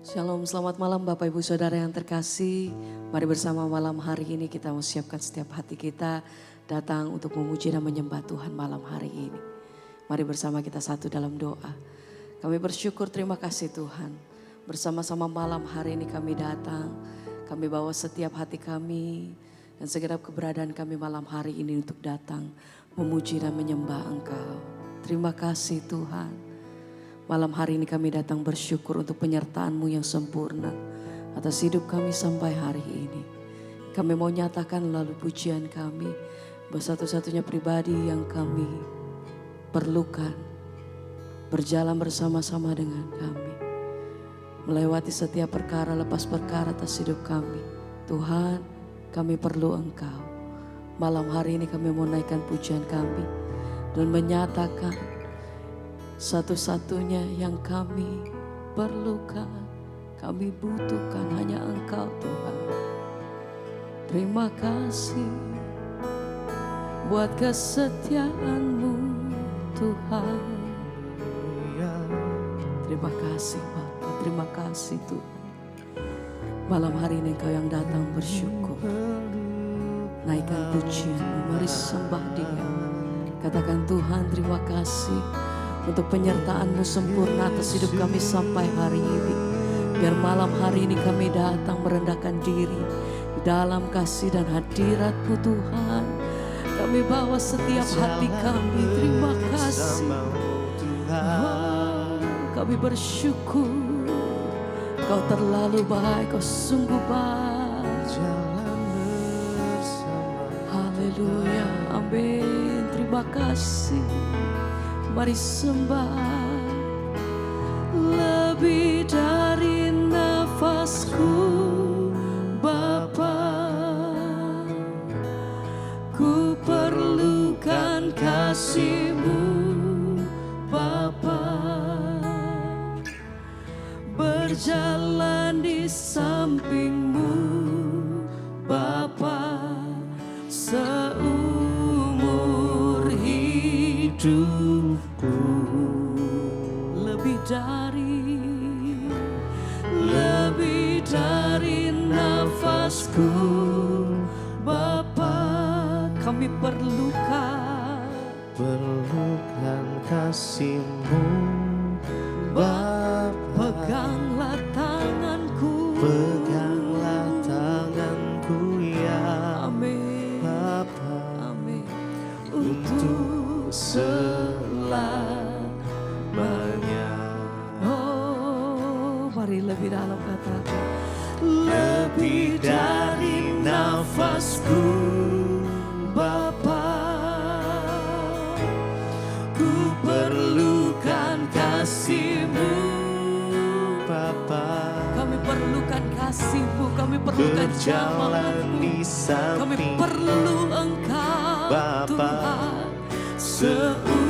Shalom, selamat malam Bapak Ibu Saudara yang terkasih. Mari bersama malam hari ini kita mau siapkan setiap hati kita datang untuk memuji dan menyembah Tuhan malam hari ini. Mari bersama kita satu dalam doa. Kami bersyukur, terima kasih Tuhan. Bersama-sama malam hari ini kami datang. Kami bawa setiap hati kami dan segenap keberadaan kami malam hari ini untuk datang memuji dan menyembah Engkau. Terima kasih Tuhan. Malam hari ini kami datang bersyukur untuk penyertaan-Mu yang sempurna atas hidup kami sampai hari ini. Kami mau nyatakan lalu pujian kami bahwa satu-satunya pribadi yang kami perlukan berjalan bersama-sama dengan kami. Melewati setiap perkara lepas perkara atas hidup kami. Tuhan, kami perlu Engkau. Malam hari ini kami mau naikkan pujian kami dan menyatakan satu-satunya yang kami perlukan, kami butuhkan hanya Engkau Tuhan. Terima kasih buat kesetiaan-Mu Tuhan. Terima kasih Bapa, terima kasih Tuhan. Malam hari ini Engkau yang datang bersyukur. Naikkan pujian-Mu, mari sembah Dia. Katakan Tuhan terima kasih untuk penyertaan-Mu sempurna atas hidup kami sampai hari ini. Biar malam hari ini kami datang merendahkan diri di dalam kasih dan hadirat-Mu Tuhan. Kami bawa setiap hati kami, terima kasih. Oh, kami bersyukur, Kau terlalu baik, Kau sungguh baik. Haleluya, amin, terima kasih. Mari sembah. Lebih dari nafasku Bapa, ku perlukan kasih-Mu Bapa. Berjalan di samping-Mu Bapa, seumur hidup. Lebih dari nafasku Bapa, kami perlukan kasih-Mu Bapa. Peganglah tanganku ya amin Bapa, amin untuk selamanya. Oh, mari lebih dalam katakan. Lebih dari nafasku Bapa, ku perlukan kasih-Mu Bapa. Kami perlukan kasih-Mu, kami perlukan Berjalan di kami samping perlu Engkau Bapa, Tuhan. seumur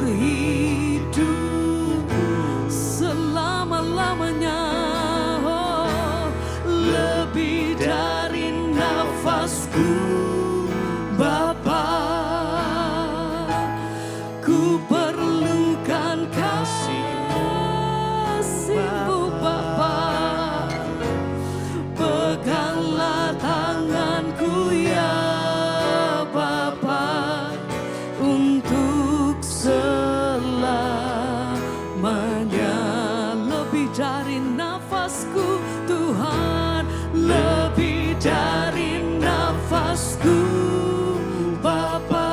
Hidup selama-lamanya. Oh, lebih dari nafasku Bapa, ku perlukan kasih-Mu Bapa. Peganglah tanganku ya Bapa, untuk selamanya. Lebih dari nafasku Tuhan, lebih dari nafasku Bapa,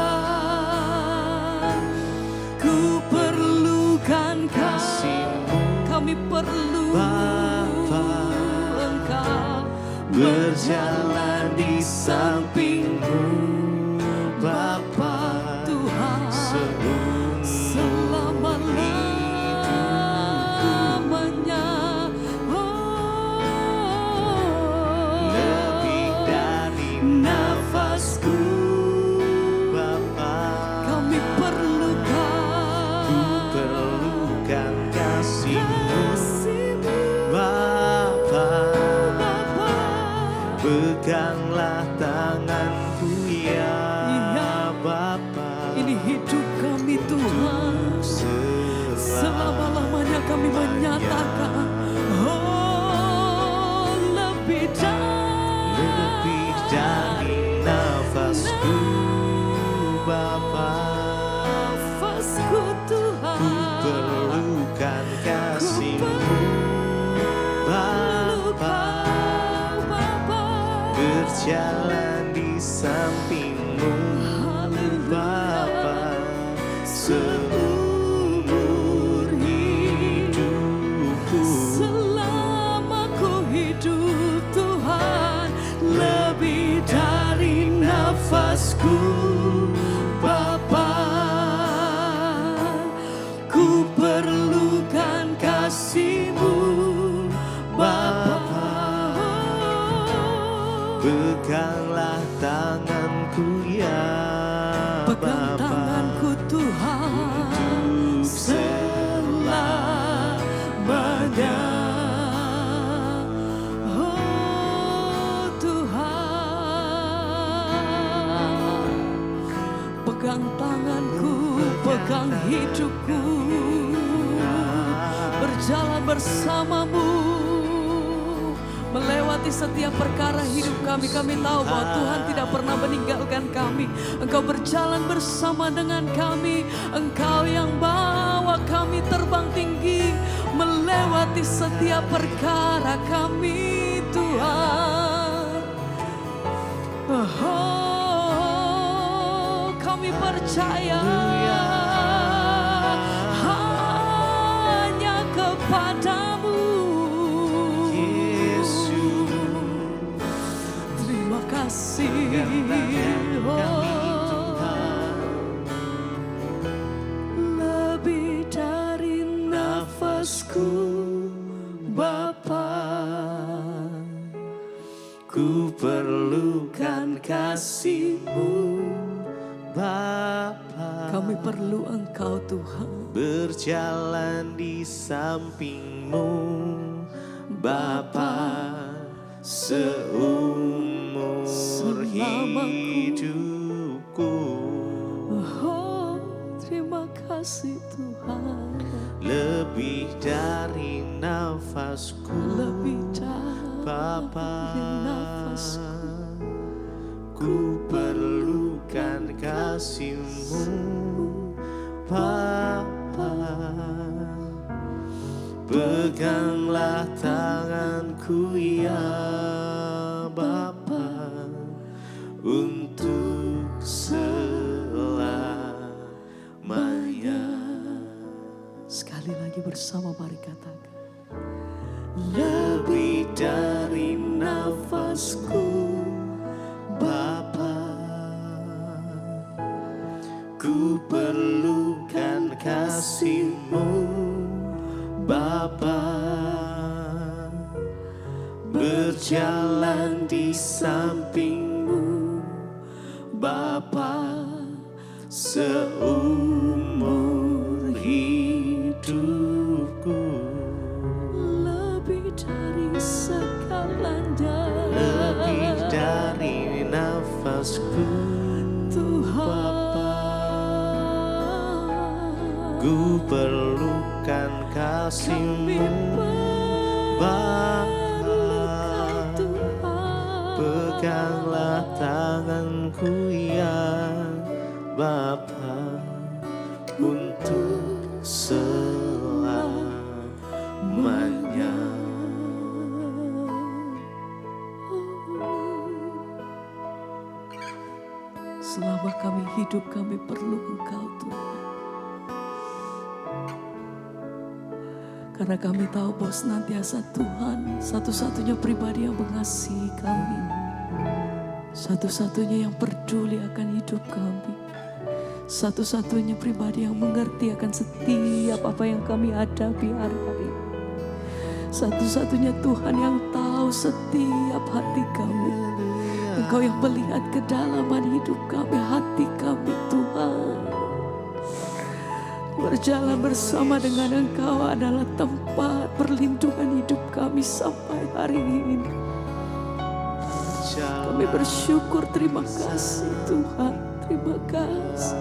ku perlukan kasih-Mu. Kami perlu Bapa, Engkau berjalan di samping-Mu Bapa, Tuhan selama-lamanya. Oh, lebih dari nafasku Bapa, kami perlukan ku perlukan kasih-Mu Bapa. Peganglah tanganku ya Bapa. Ini hidup kami Tuhan. Selama-lamanya kami menyatakan nafasku Bapa. Nafasku Tuhan, Ku perlukan kasih-Mu Bapa. Berjalan di samping-Mu Bapa, seumur hidupku. selama ku hidup Tuhan, lebih dari nafasku Bapa. Ku perlukan kasih-Mu Bapa. Peganglah tanganku ya Pegang Bapa, tanganku Tuhan untuk selamanya. Oh Tuhan, pegang tanganku, pegang hidupku, berjalan bersama-Mu. Melewati setiap perkara hidup kami, kami tahu bahwa Tuhan tidak pernah meninggalkan kami. Engkau berjalan bersama dengan kami. Engkau yang bawa kami terbang tinggi, melewati setiap perkara kami Tuhan. Oh, kami percaya hanya kepada-Mu. Terima kasih, lebih dari nafasku Bapa. Ku perlukan kasih-Mu Bapa. Kami perlu Engkau Tuhan. Berjalan di samping-Mu Bapa, seumur Selamaku. hidupku. Oh, terima kasih Tuhan. Lebih dari nafasku Lebih dari Bapa, nafasku. ku perlukan kasih-Mu Bapa. Peganglah tanganku ya Bapa, untuk selamanya. Sekali lagi bersama mari katakan. Lebih dari nafasku Bapa, ku perlukan kasih-Mu Bapa. Berjalan di samping-Mu Bapa, seumur hidupku. Lebih dari segalanya, Lebih dari nafasku Tuhan. Ku perlukan kasih-Mu Bapa. Peganglah tanganku ya Bapa, untuk selamanya. Selama kami hidup, kami perlu Engkau Tuhan. Karena kami tahu bahwa senantiasa Tuhan satu-satunya pribadi yang mengasihi kami, satu-satunya yang peduli akan hidup kami, satu-satunya pribadi yang mengerti akan setiap apa yang kami hadapi hari-hari, satu-satunya Tuhan yang tahu setiap hati kami. Engkau yang melihat kedalaman hidup kami, hati kami Tuhan. Berjalan bersama dengan Engkau adalah tempat perlindungan hidup kami sampai hari ini. Kami bersyukur, terima kasih Tuhan, terima kasih.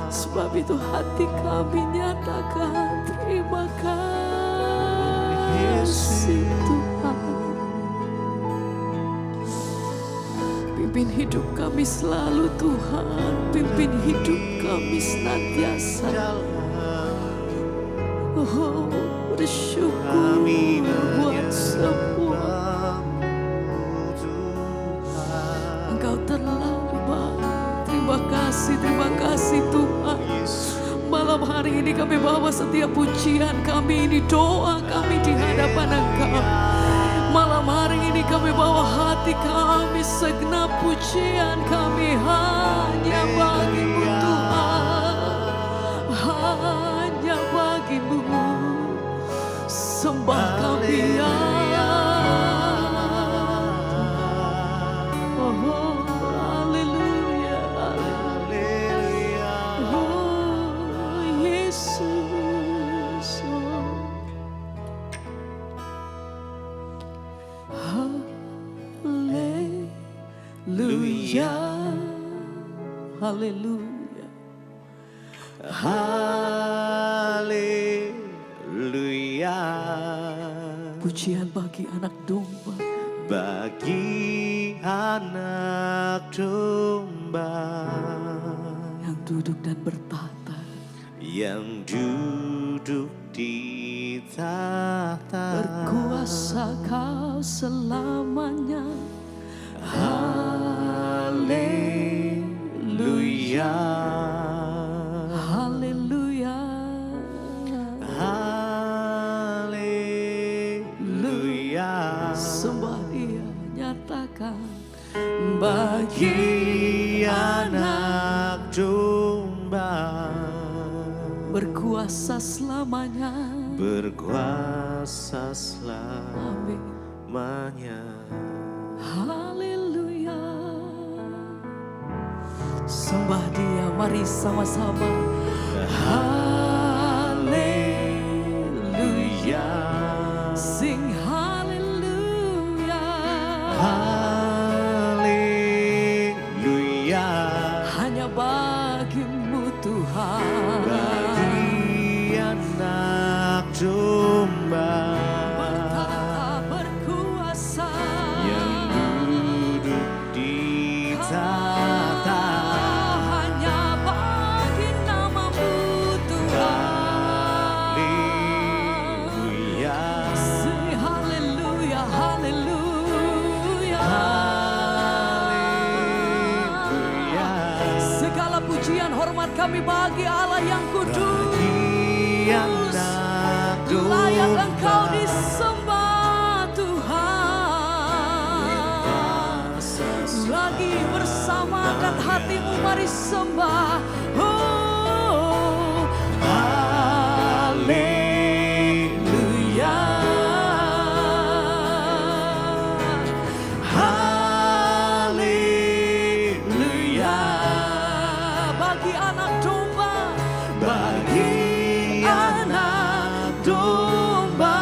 Sebab itu hati kami nyatakan terima kasih Tuhan. Pimpin hidup kami selalu Tuhan, pimpin hidup kami senantiasa. Oh, bersyukur buat semua. Engkau terlalu baik. Terima kasih Tuhan. Malam hari ini kami bawa setiap pujian kami ini, doa kami di hadapan Engkau. Malam hari ini kami bawa hati kami, segenap pujian kami hanya bagi-Mu Tuhan. Hanya bagi-Mu sembah kami ya. Oh, haleluya, oh Yesus. Haleluya, haleluya, haleluya. Pujian bagi anak domba, bagi anak domba yang duduk dan bertata, yang duduk di tahta. berkuasa Kau selamanya. Haleluya, haleluya, haleluya. sembah Dia nyatakan Bagi anak domba berkuasa selamanya. berkuasa Amin. selamanya. Haleluya. Sembah Dia, mari sama-sama. Haleluya. Sing haleluya. Haleluya. Hanya bagi-Mu Tuhan. Bagi anak domba Bertata berkuasa. yang duduk di tahta. Hanya bagi nama-Mu Tuhan. Haleluya. Sing haleluya, haleluya. Haleluya. Segala pujian hormat kami bagi Allah yang kudus. Bagi anak domba Layak Engkau disembah Tuhan. Lagi bersama angkat hatimu, mari sembah. Oh, haleluya. Haleluya. Bagi anak domba, bagi anak domba,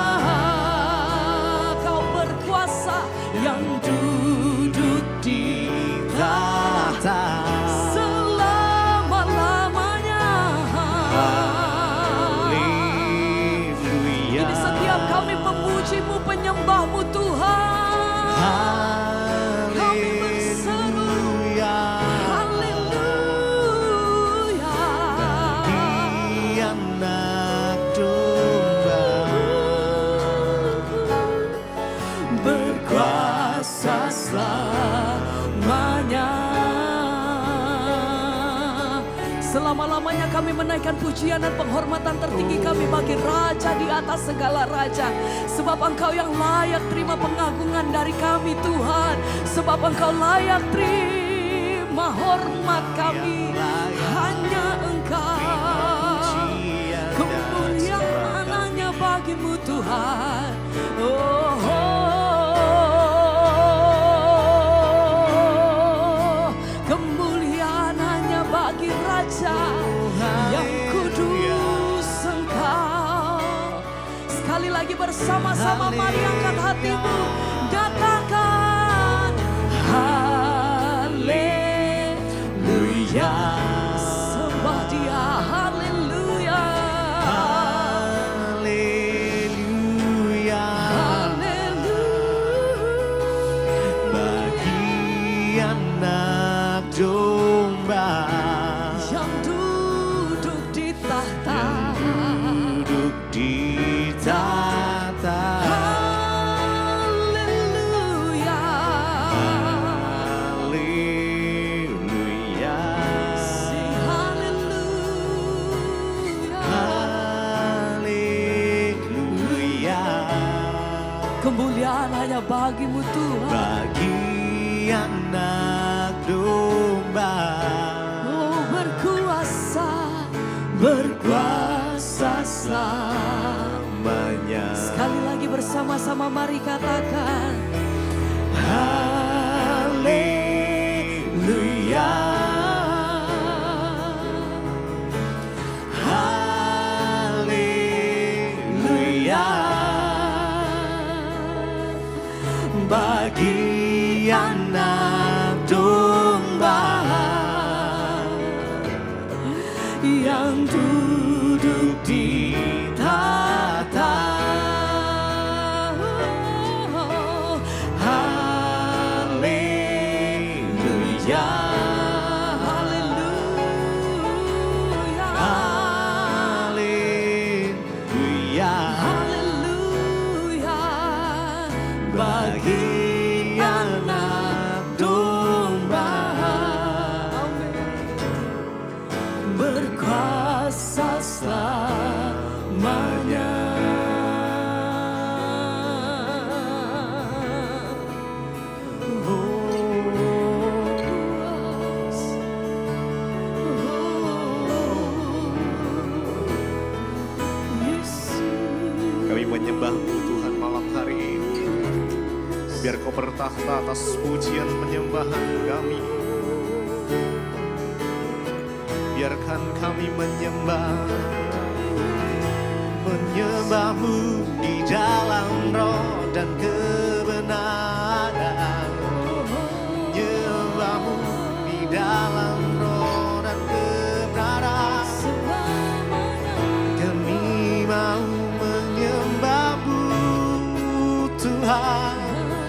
Kau berkuasa yang duduk di tahta. selama-lamanya. Haleluya. Ini setiap kami memuji-Mu, penyembah-Mu Tuhan. Kami berseru, haleluya. Bagi anak domba berkuasa selamanya. Selama-lamanya kami menaikkan pujian dan penghormatan tertinggi kami bagi Raja di atas segala raja. Sebab Engkau yang layak terima pengagungan dari kami Tuhan. Sebab Engkau layak terima hormat kami. Hanya Engkau. Kemuliaan hanya bagi-Mu Tuhan. Oh, kemuliaan hanya bagi Raja yang kudus Engkau. Sekali lagi bersama-sama mari angkat hatimu, katakan haleluya. Sembah Dia, haleluya. Haleluya. Haleluya. Bagi anak domba yang duduk di tahta. duduk di tahta. Haleluya. Haleluya. Sing haleluya. Haleluya. Kemuliaan hanya bagimu Tuhan. Bagi anak domba Oh, berkuasa selamanya. Sekali lagi bersama-sama mari katakan Haleluya. Haleluya. Bagi anak domba yang duduk di tahta. Haleluya. haleluya. Haleluya. Haleluya. Bagi anak domba berkuasa selamanya. Kami menyembah-Mu Tuhan malam hari ini. Biar Kau bertahta atas pujian penyembahan kami. Biarkan kami menyembah-Mu di dalam roh dan kebenaran. Menyembah-Mu di dalam roh dan kebenaran. Kami mau menyembah-Mu Tuhan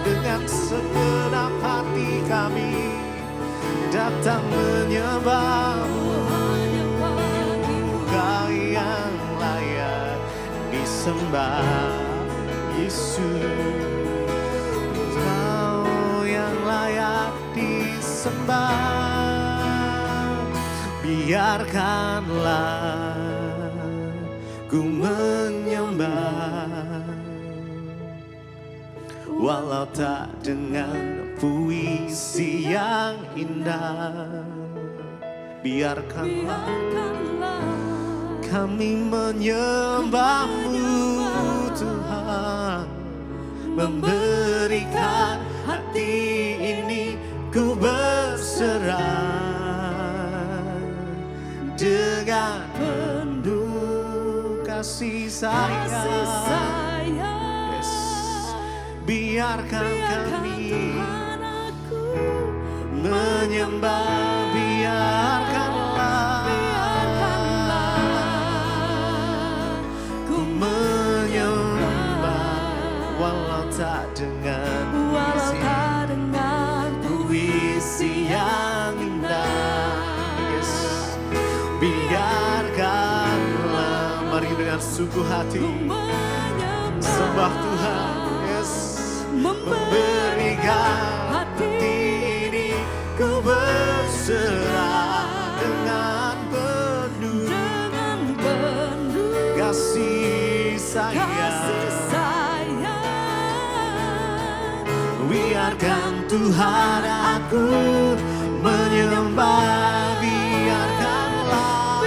dengan segenap hati kami. Datang menyembah-Mu, Kau yang layak disembah, Yesus. Kau yang layak disembah. Biarkanlah ku menyembah, walau tak dengan puisi yang indah. Biarkanlah kami menyembah-Mu Tuhan, memberikan hati ini ku berserah dengan penuh kasih sayang. Yes. Biarkan kami menyembah, biarkanlah ku menyembah, walau tak dengan puisi yang indah. Yes. Biarkanlah, mari dengan sungguh hati sembah Tuhan. Yes. Memberikan hati ini ku berserah dengan penuh kasih sayang. Biarkan Tuhan aku menyembah, biarkanlah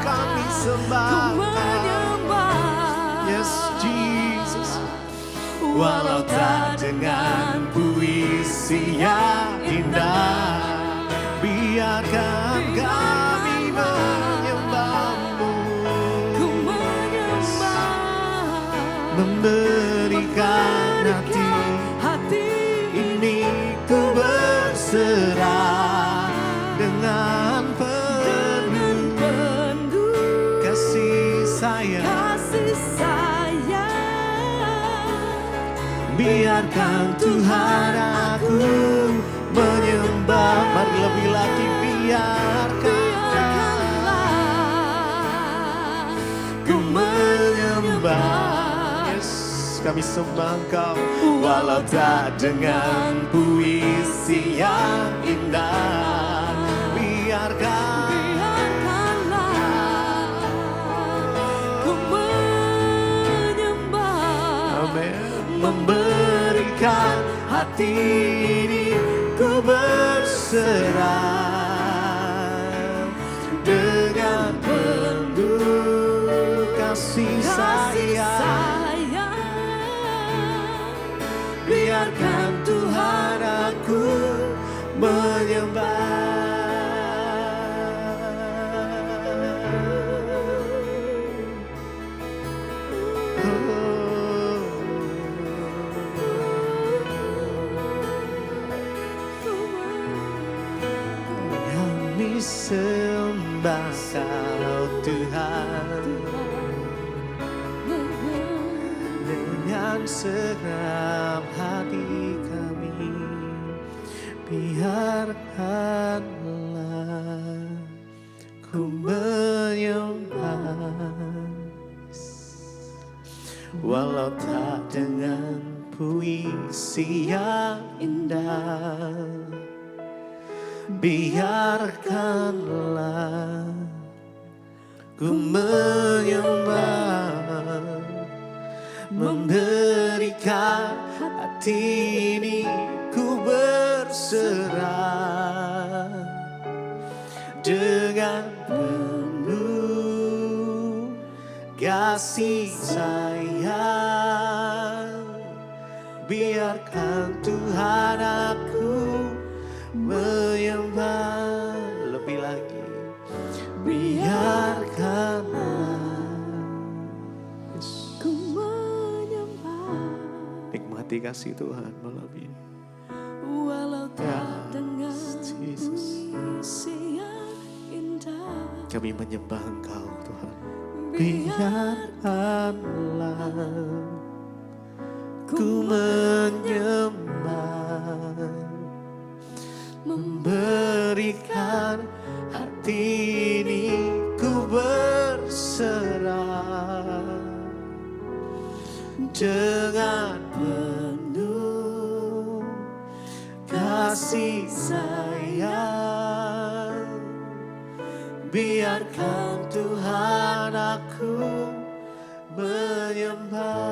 kami sembah. Yes, Jesus. Walau tak dengan puisi yang indah, biarkan kami menyembah-Mu, memberikan hati ini biarkan Tuhan aku menyembah. Mari lebih lagi biarkanlah ku menyembah. Yes, kami sembah Engkau walau tak dengan puisi yang indah. Biarkanlah ku menyembah. Amin. Memberikan hati ini ku berserah dengan penuh kasih sayang. Biarkan Tuhan aku menyembah. Kami sembah Kau Tuhan dengan segenap hati kami. Biarkanlah ku menyembah walau tak dengan puisi yang indah. Biarkanlah ku menyembah, memberikan hati ini ku berserah dengan penuh kasih sayang. Biarkan Tuhan aku menyembah. Lebih lagi biarkanlah Ku menyembah nikmati kasih Tuhan malam ini. walau tak dengan Jesus. puisi yang indah. Kami menyembah Engkau Tuhan. Biarkanlah ku menyembah, memberikan hati ini ku berserah dengan penuh kasih sayang. Biarkan Tuhan aku menyembah.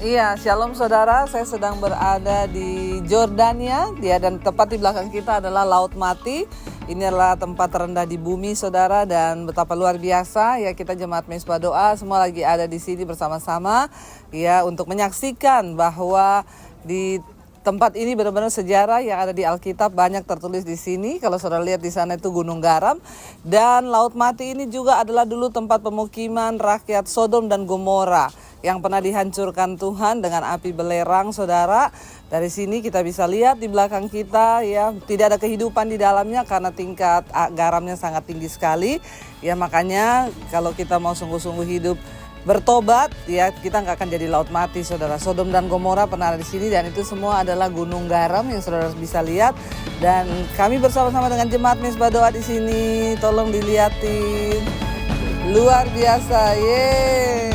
Iya, shalom saudara, saya sedang berada di Jordania, dan tepat di belakang kita adalah Laut Mati. Ini adalah tempat terendah di bumi saudara, dan betapa luar biasa ya, kita jemaat Mezbah Doa semua lagi ada di sini bersama-sama ya untuk menyaksikan bahwa di tempat ini benar-benar sejarah yang ada di Alkitab banyak tertulis di sini. Kalau saudara lihat di sana itu Gunung Garam, dan Laut Mati ini juga adalah dulu tempat pemukiman rakyat Sodom dan Gomora yang pernah dihancurkan Tuhan dengan api belerang saudara. Dari sini kita bisa lihat di belakang kita ya, tidak ada kehidupan di dalamnya karena tingkat garamnya sangat tinggi sekali. Ya makanya kalau kita mau sungguh-sungguh hidup bertobat ya, kita nggak akan jadi Laut Mati saudara. Sodom dan Gomora pernah ada di sini, dan itu semua adalah gunung garam yang saudara bisa lihat. Dan kami bersama-sama dengan jemaat Mezbah Doa di sini, tolong dilihatin, luar biasa, yeay.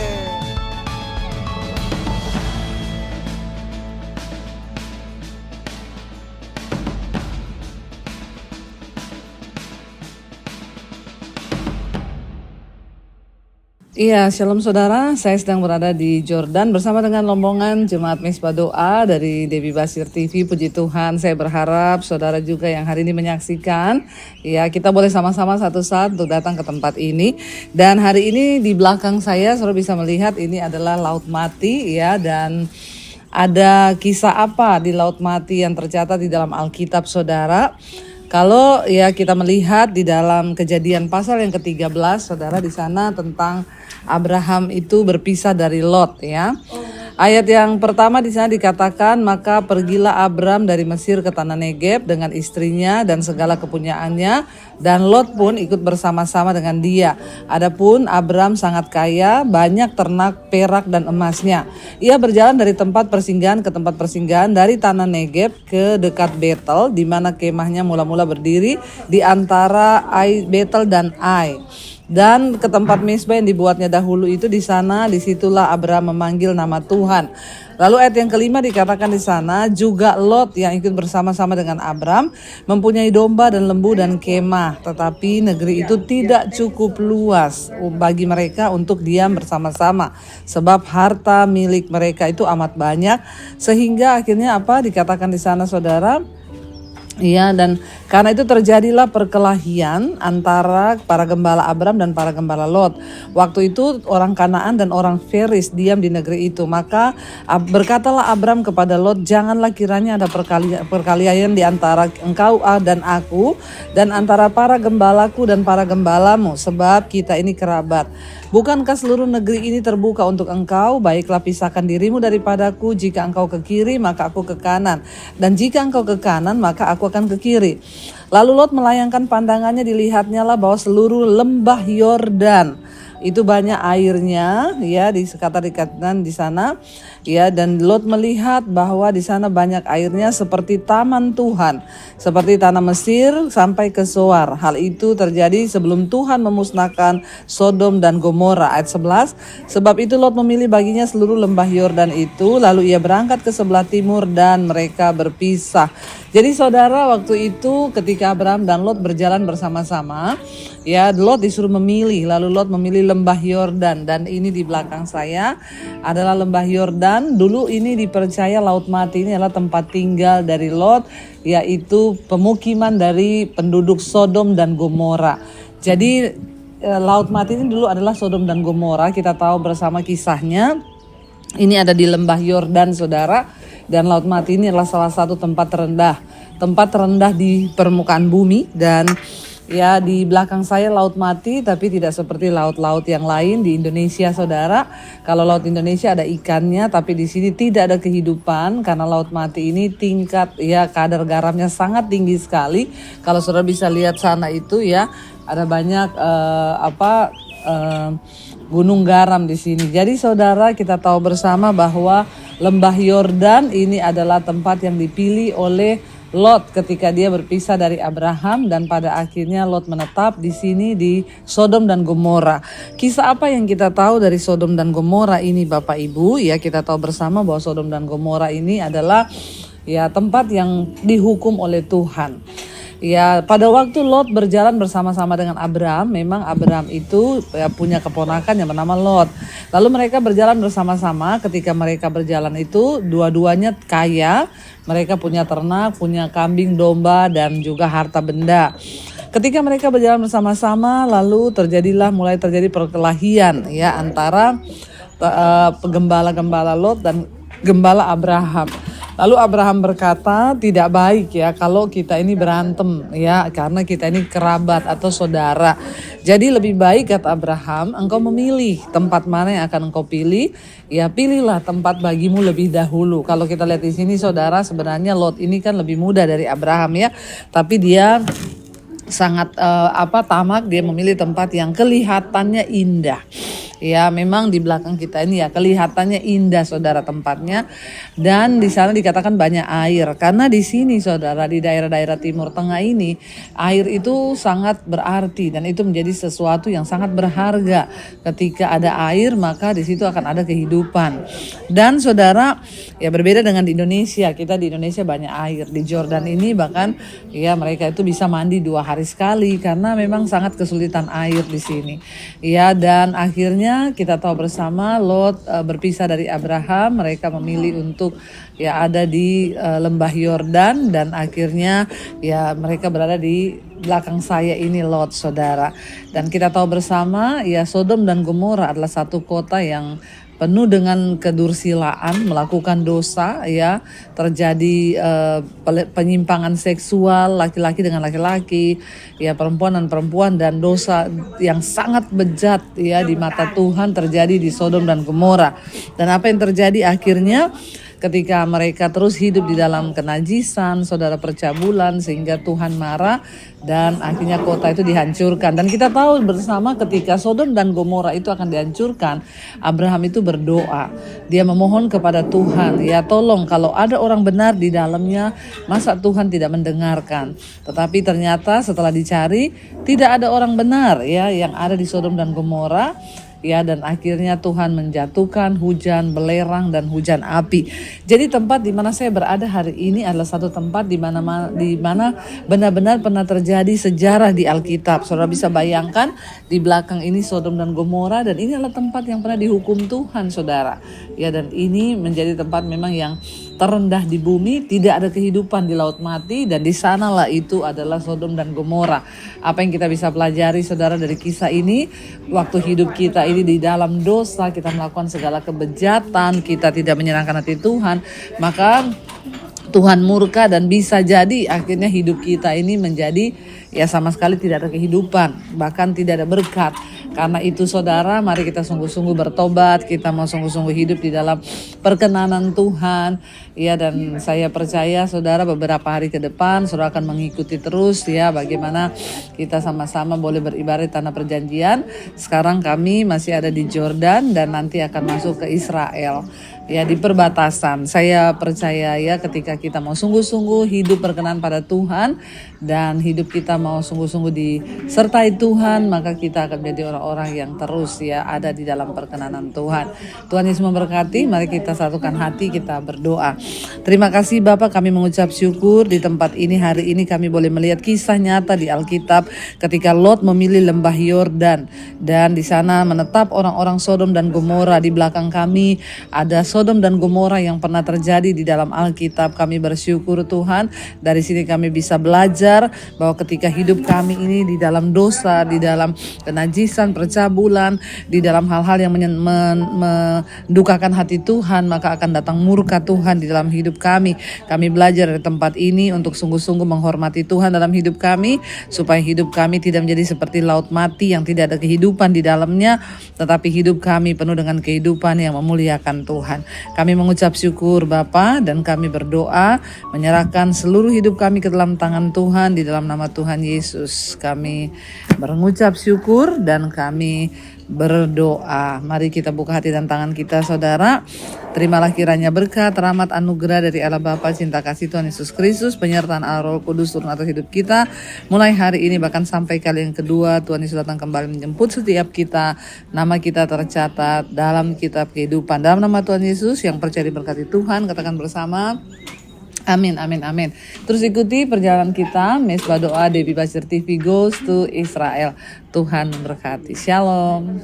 Iya, shalom saudara, saya sedang berada di Jordan bersama dengan rombongan Jemaat Mezbah Doa dari Debbie Basir TV. Puji Tuhan, saya berharap saudara juga yang hari ini menyaksikan, ya kita boleh sama-sama satu saat untuk datang ke tempat ini. Dan hari ini di belakang saya, saudara bisa melihat ini adalah Laut Mati ya, dan ada kisah apa di Laut Mati yang tercatat di dalam Alkitab saudara. Kalau ya kita melihat di dalam Kejadian pasal yang ke-13 saudara, di sana tentang Abraham itu berpisah dari Lot ya. Ayat yang pertama di sana dikatakan, maka pergilah Abram dari Mesir ke tanah Negeb dengan istrinya dan segala kepunyaannya, dan Lot pun ikut bersama-sama dengan dia. Adapun Abram sangat kaya, banyak ternak, perak dan emasnya. Ia berjalan dari tempat persinggahan ke tempat persinggahan, dari tanah Negeb ke dekat Betel, di mana kemahnya mula-mula berdiri di antara Betel dan Ai. Dan ke tempat mezbah yang dibuatnya dahulu itu, di sana disitulah Abraham memanggil nama Tuhan. Lalu ayat yang kelima dikatakan di sana, juga Lot yang ikut bersama-sama dengan Abraham mempunyai domba dan lembu dan kemah, tetapi negeri itu tidak cukup luas bagi mereka untuk diam bersama-sama, sebab harta milik mereka itu amat banyak, sehingga akhirnya apa dikatakan di sana saudara? Iya, dan karena itu terjadilah perkelahian antara para gembala Abram dan para gembala Lot. Waktu itu orang Kanaan dan orang Feris diam di negeri itu. Maka berkatalah Abram kepada Lot, janganlah kiranya ada perkelahian di antara engkau dan aku, dan antara para gembalaku dan para gembalamu, sebab kita ini kerabat. Bukankah seluruh negeri ini terbuka untuk engkau? Baiklah pisahkan dirimu daripadaku. Jika engkau ke kiri, maka aku ke kanan, dan jika engkau ke kanan, maka aku akan ke kiri. Lalu Lot melayangkan pandangannya, dilihatnya lah bahwa seluruh lembah Yordan itu banyak airnya ya, dikatakan di sana ya, dan Lot melihat bahwa di sana banyak airnya seperti taman Tuhan, seperti tanah Mesir sampai ke Zoar. Hal itu terjadi sebelum Tuhan memusnahkan Sodom dan Gomora. Ayat 11, sebab itu Lot memilih baginya seluruh lembah Yordan itu, lalu ia berangkat ke sebelah timur dan mereka berpisah. Jadi saudara, waktu itu ketika Abraham dan Lot berjalan bersama-sama ya, Lot disuruh memilih, lalu Lot memilih lembah Yordan, dan ini di belakang saya adalah lembah Yordan. Dulu ini dipercaya Laut Mati ini adalah tempat tinggal dari Lot, yaitu pemukiman dari penduduk Sodom dan Gomora. Jadi Laut Mati ini dulu adalah Sodom dan Gomora. Kita tahu bersama kisahnya. Ini ada di lembah Yordan saudara, dan Laut Mati ini adalah salah satu tempat terendah di permukaan bumi. Dan ya di belakang saya Laut Mati, tapi tidak seperti laut-laut yang lain di Indonesia saudara. Kalau laut Indonesia ada ikannya, tapi di sini tidak ada kehidupan karena Laut Mati ini tingkat ya kadar garamnya sangat tinggi sekali. Kalau saudara bisa lihat sana itu ya, ada banyak gunung garam di sini. Jadi saudara, kita tahu bersama bahwa lembah Yordan ini adalah tempat yang dipilih oleh Lot ketika dia berpisah dari Abraham, dan pada akhirnya Lot menetap di sini di Sodom dan Gomora. Kisah apa yang kita tahu dari Sodom dan Gomora ini Bapak Ibu? Ya, kita tahu bersama bahwa Sodom dan Gomora ini adalah ya tempat yang dihukum oleh Tuhan. Ya, pada waktu Lot berjalan bersama-sama dengan Abraham, memang Abraham itu ya, punya keponakan yang bernama Lot. Lalu mereka berjalan bersama-sama. Ketika mereka berjalan itu, dua-duanya kaya. Mereka punya ternak, punya kambing, domba, dan juga harta benda. Ketika mereka berjalan bersama-sama, lalu mulai terjadi perkelahian ya antara gembala-gembala Lot dan gembala Abraham. Lalu Abraham berkata, tidak baik ya kalau kita ini berantem ya, karena kita ini kerabat atau saudara. Jadi lebih baik, kata Abraham, engkau memilih tempat mana yang akan engkau pilih. Ya pilihlah tempat bagimu lebih dahulu. Kalau kita lihat di sini saudara, sebenarnya Lot ini kan lebih muda dari Abraham ya. Tapi dia sangat tamak, dia memilih tempat yang kelihatannya indah. Ya memang di belakang kita ini ya kelihatannya indah saudara tempatnya, dan di sana dikatakan banyak air karena di sini saudara di daerah-daerah Timur Tengah ini air itu sangat berarti dan itu menjadi sesuatu yang sangat berharga. Ketika ada air maka di situ akan ada kehidupan. Dan saudara ya berbeda dengan di Indonesia, kita di Indonesia banyak air. Di Jordan ini bahkan ya mereka itu bisa mandi 2 hari sekali karena memang sangat kesulitan air di sini. Ya dan akhirnya kita tahu bersama Lot berpisah dari Abraham, mereka memilih untuk ya ada di lembah Yordan dan akhirnya ya mereka berada di belakang saya ini Lot saudara. Dan kita tahu bersama ya Sodom dan Gomora adalah satu kota yang penuh dengan kedursilaan, melakukan dosa ya, terjadi penyimpangan seksual laki-laki dengan laki-laki, ya perempuan dan perempuan, dan dosa yang sangat bejat ya di mata Tuhan terjadi di Sodom dan Gomora. Dan apa yang terjadi akhirnya ketika mereka terus hidup di dalam kenajisan, saudara, percabulan, sehingga Tuhan marah dan akhirnya kota itu dihancurkan. Dan kita tahu bersama ketika Sodom dan Gomora itu akan dihancurkan, Abraham itu berdoa. Dia memohon kepada Tuhan, ya tolong kalau ada orang benar di dalamnya, masa Tuhan tidak mendengarkan. Tetapi ternyata setelah dicari tidak ada orang benar ya yang ada di Sodom dan Gomora. Ya dan akhirnya Tuhan menjatuhkan hujan belerang dan hujan api. Jadi tempat di mana saya berada hari ini adalah satu tempat di mana benar-benar pernah terjadi sejarah di Alkitab. Saudara bisa bayangkan di belakang ini Sodom dan Gomora, dan ini adalah tempat yang pernah dihukum Tuhan saudara. Ya dan ini menjadi tempat memang yang terendah di bumi, tidak ada kehidupan di laut mati, dan di sanalah itu adalah Sodom dan Gomora. Apa yang kita bisa pelajari saudara dari kisah ini? Waktu hidup kita ini di dalam dosa, kita melakukan segala kebejatan, kita tidak menyenangkan hati Tuhan, maka Tuhan murka dan bisa jadi akhirnya hidup kita ini menjadi ya sama sekali tidak ada kehidupan, bahkan tidak ada berkat. Karena itu saudara, mari kita sungguh-sungguh bertobat, kita mau sungguh-sungguh hidup di dalam perkenanan Tuhan. Ya dan saya percaya saudara beberapa hari ke depan saudara akan mengikuti terus ya bagaimana kita sama-sama boleh beribadah di tanah perjanjian. Sekarang kami masih ada di Jordan dan nanti akan masuk ke Israel. Ya di perbatasan. Saya percaya ya ketika kita mau sungguh-sungguh hidup berkenan pada Tuhan dan hidup kita mau sungguh-sungguh disertai Tuhan, maka kita akan menjadi orang-orang yang terus ya ada di dalam perkenanan Tuhan. Tuhan Yesus memberkati. Mari kita satukan hati, kita berdoa. Terima kasih Bapak, kami mengucap syukur di tempat ini hari ini kami boleh melihat kisah nyata di Alkitab ketika Lot memilih lembah Yordan dan di sana menetap orang-orang Sodom dan Gomora. Di belakang kami ada Sodom dan Gomora yang pernah terjadi di dalam Alkitab. Kami bersyukur Tuhan, dari sini kami bisa belajar bahwa ketika hidup kami ini di dalam dosa, di dalam kenajisan, percabulan, di dalam hal-hal yang mendukakan hati Tuhan, maka akan datang murka Tuhan di dalam hidup kami. Kami belajar dari tempat ini untuk sungguh-sungguh menghormati Tuhan dalam hidup kami, supaya hidup kami tidak menjadi seperti laut mati yang tidak ada kehidupan di dalamnya, tetapi hidup kami penuh dengan kehidupan yang memuliakan Tuhan. Kami mengucap syukur Bapa dan kami berdoa menyerahkan seluruh hidup kami ke dalam tangan Tuhan di dalam nama Tuhan Yesus. Kami mengucap syukur dan kami berdoa. Mari kita buka hati dan tangan kita saudara. Terimalah kiranya berkat, rahmat, anugerah dari Allah Bapa, cinta kasih Tuhan Yesus Kristus, penyertaan Allah Roh Kudus turun atas hidup kita mulai hari ini bahkan sampai kali yang kedua Tuhan Yesus datang kembali menjemput setiap kita. Nama kita tercatat dalam kitab kehidupan. Dalam nama Tuhan Yesus yang percaya diberkati Tuhan, katakan bersama Amin, amin, amin. Terus ikuti perjalanan kita, Mesbah Doa Debbie Basir TV Goes to Israel. Tuhan memberkati. Shalom.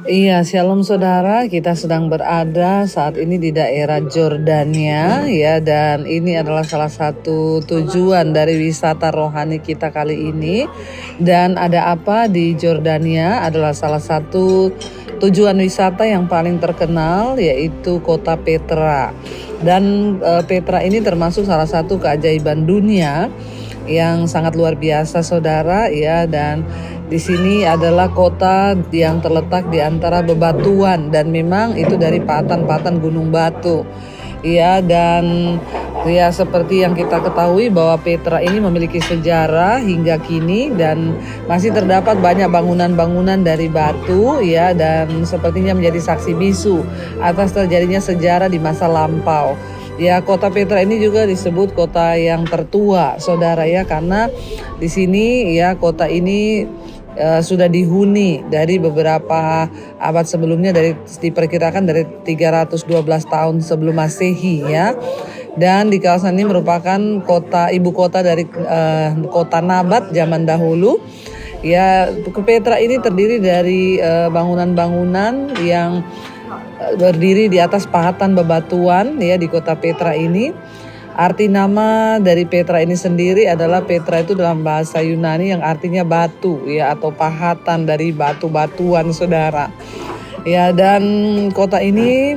Iya, shalom saudara. Kita sedang berada saat ini di daerah Jordania ya, dan ini adalah salah satu tujuan dari wisata rohani kita kali ini. Dan ada apa di Jordania adalah salah satu tujuan wisata yang paling terkenal, yaitu kota Petra. Dan Petra ini termasuk salah satu keajaiban dunia yang sangat luar biasa saudara ya, dan di sini adalah kota yang terletak di antara bebatuan dan memang itu dari patan-patan gunung batu. Ya, dan ya seperti yang kita ketahui bahwa Petra ini memiliki sejarah hingga kini dan masih terdapat banyak bangunan-bangunan dari batu ya, dan sepertinya menjadi saksi bisu atas terjadinya sejarah di masa lampau. Ya, kota Petra ini juga disebut kota yang tertua, saudara ya, karena di sini ya kota ini sudah dihuni dari beberapa abad sebelumnya, diperkirakan dari 312 tahun sebelum Masehi ya. Dan di kawasan ini merupakan ibu kota dari kota Nabat zaman dahulu. Ya, Petra ini terdiri dari bangunan-bangunan yang berdiri di atas pahatan bebatuan ya di kota Petra ini. Arti nama dari Petra ini sendiri adalah Petra itu dalam bahasa Yunani yang artinya batu ya, atau pahatan dari batu-batuan saudara. Ya, dan kota ini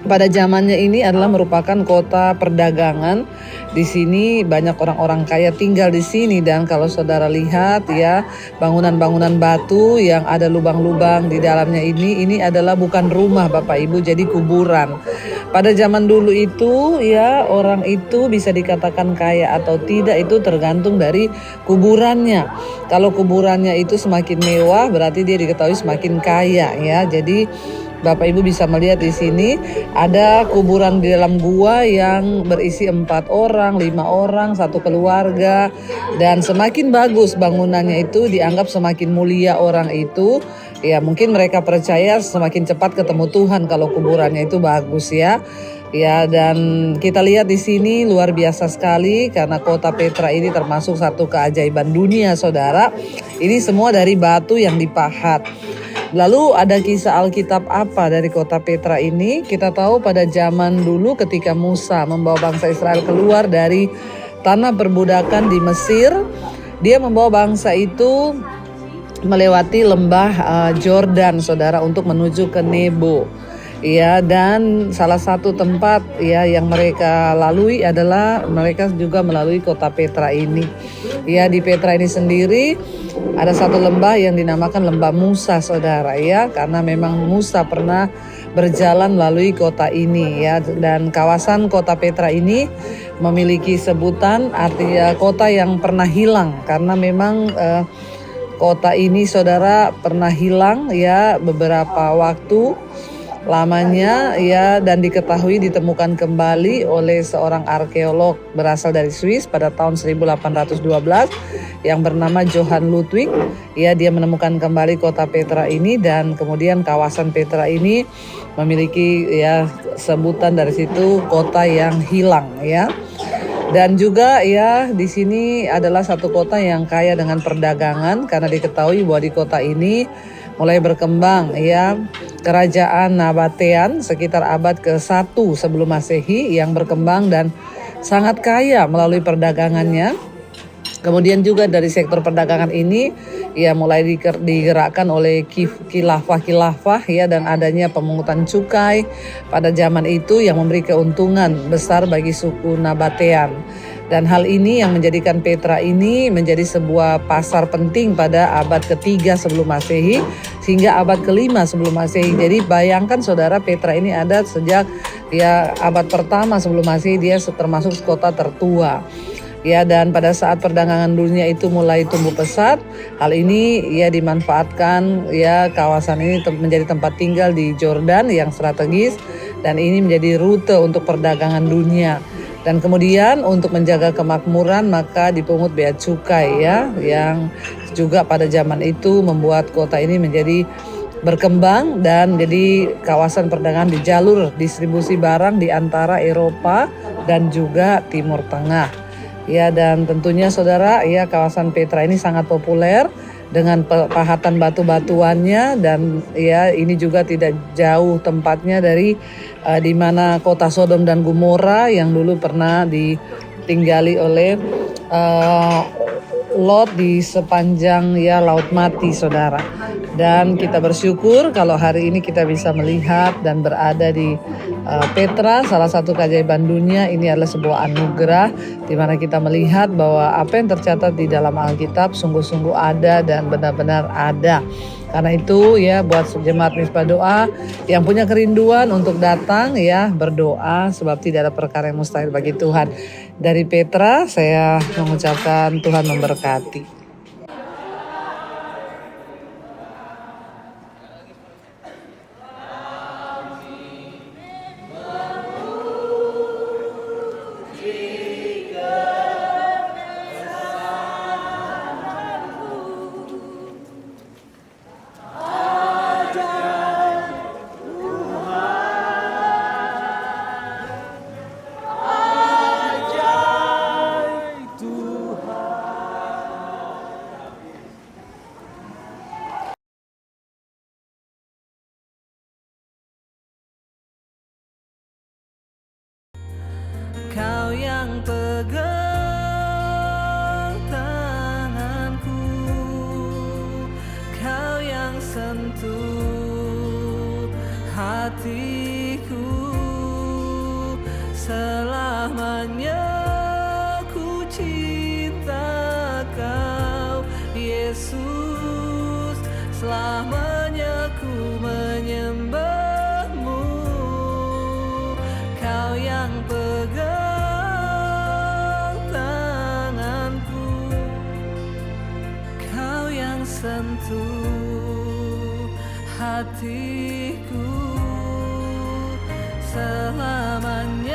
pada zamannya ini adalah merupakan kota perdagangan. Di sini banyak orang-orang kaya tinggal di sini, dan kalau saudara lihat ya bangunan-bangunan batu yang ada lubang-lubang di dalamnya ini adalah bukan rumah Bapak Ibu, jadi kuburan. Pada zaman dulu itu ya orang itu bisa dikatakan kaya atau tidak itu tergantung dari kuburannya. Kalau kuburannya itu semakin mewah berarti dia diketahui semakin kaya ya. Jadi Bapak Ibu bisa melihat di sini ada kuburan di dalam gua yang berisi 4 orang, 5 orang, satu keluarga, dan semakin bagus bangunannya itu dianggap semakin mulia orang itu. Ya, mungkin mereka percaya semakin cepat ketemu Tuhan kalau kuburannya itu bagus ya. Ya, dan kita lihat di sini luar biasa sekali karena kota Petra ini termasuk satu keajaiban dunia, saudara. Ini semua dari batu yang dipahat. Lalu ada kisah Alkitab apa dari kota Petra ini? Kita tahu pada zaman dulu ketika Musa membawa bangsa Israel keluar dari tanah perbudakan di Mesir, dia membawa bangsa itu melewati lembah Jordan, saudara, untuk menuju ke Nebo. Ya, dan salah satu tempat ya yang mereka lalui adalah mereka juga melalui kota Petra ini. Ya, di Petra ini sendiri ada satu lembah yang dinamakan Lembah Musa, saudara ya, karena memang Musa pernah berjalan melalui kota ini ya. Dan kawasan kota Petra ini memiliki sebutan artinya kota yang pernah hilang, karena memang kota ini saudara pernah hilang ya beberapa waktu lamanya ya, dan diketahui ditemukan kembali oleh seorang arkeolog berasal dari Swiss pada tahun 1812 yang bernama Johann Ludwig. Ya, dia menemukan kembali kota Petra ini, dan kemudian kawasan Petra ini memiliki ya sebutan dari situ kota yang hilang ya. Dan juga ya di sini adalah satu kota yang kaya dengan perdagangan, karena diketahui bahwa di kota ini mulai berkembang ya kerajaan Nabatean sekitar abad ke-1 sebelum Masehi yang berkembang dan sangat kaya melalui perdagangannya. Kemudian juga dari sektor perdagangan ini ya mulai digerakkan oleh khilafah ya, dan adanya pemungutan cukai pada zaman itu yang memberi keuntungan besar bagi suku Nabatean. Dan hal ini yang menjadikan Petra ini menjadi sebuah pasar penting pada abad ke-3 sebelum Masehi hingga abad ke-5 sebelum Masehi. Jadi bayangkan saudara, Petra ini ada sejak ya abad pertama sebelum Masehi, dia termasuk kota tertua. Ya, dan pada saat perdagangan dunia itu mulai tumbuh pesat, hal ini ya dimanfaatkan ya kawasan ini menjadi tempat tinggal di Jordan yang strategis, dan ini menjadi rute untuk perdagangan dunia. Dan kemudian untuk menjaga kemakmuran maka dipungut bea cukai ya, yang juga pada zaman itu membuat kota ini menjadi berkembang dan jadi kawasan perdagangan di jalur distribusi barang di antara Eropa dan juga Timur Tengah. Ya, dan tentunya saudara, ya kawasan Petra ini sangat populer dengan pahatan batu-batuannya, dan ya ini juga tidak jauh tempatnya dari di mana kota Sodom dan Gomora yang dulu pernah ditinggali oleh Lot di sepanjang ya Laut Mati, saudara. Dan kita bersyukur kalau hari ini kita bisa melihat dan berada di Petra, salah satu keajaiban dunia. Ini adalah sebuah anugerah di mana kita melihat bahwa apa yang tercatat di dalam Alkitab sungguh-sungguh ada dan benar-benar ada. Karena itu ya buat jemaat Misbah Doa yang punya kerinduan untuk datang ya berdoa, sebab tidak ada perkara yang mustahil bagi Tuhan. Dari Petra saya mengucapkan Tuhan memberkati. Kau yang pegang tanganku, Kau yang sentuh hatiku, selamanya ku cinta Kau, Yesus, selamanya ku menyembahmu. Kau yang pegang sentuh hatiku, selamanya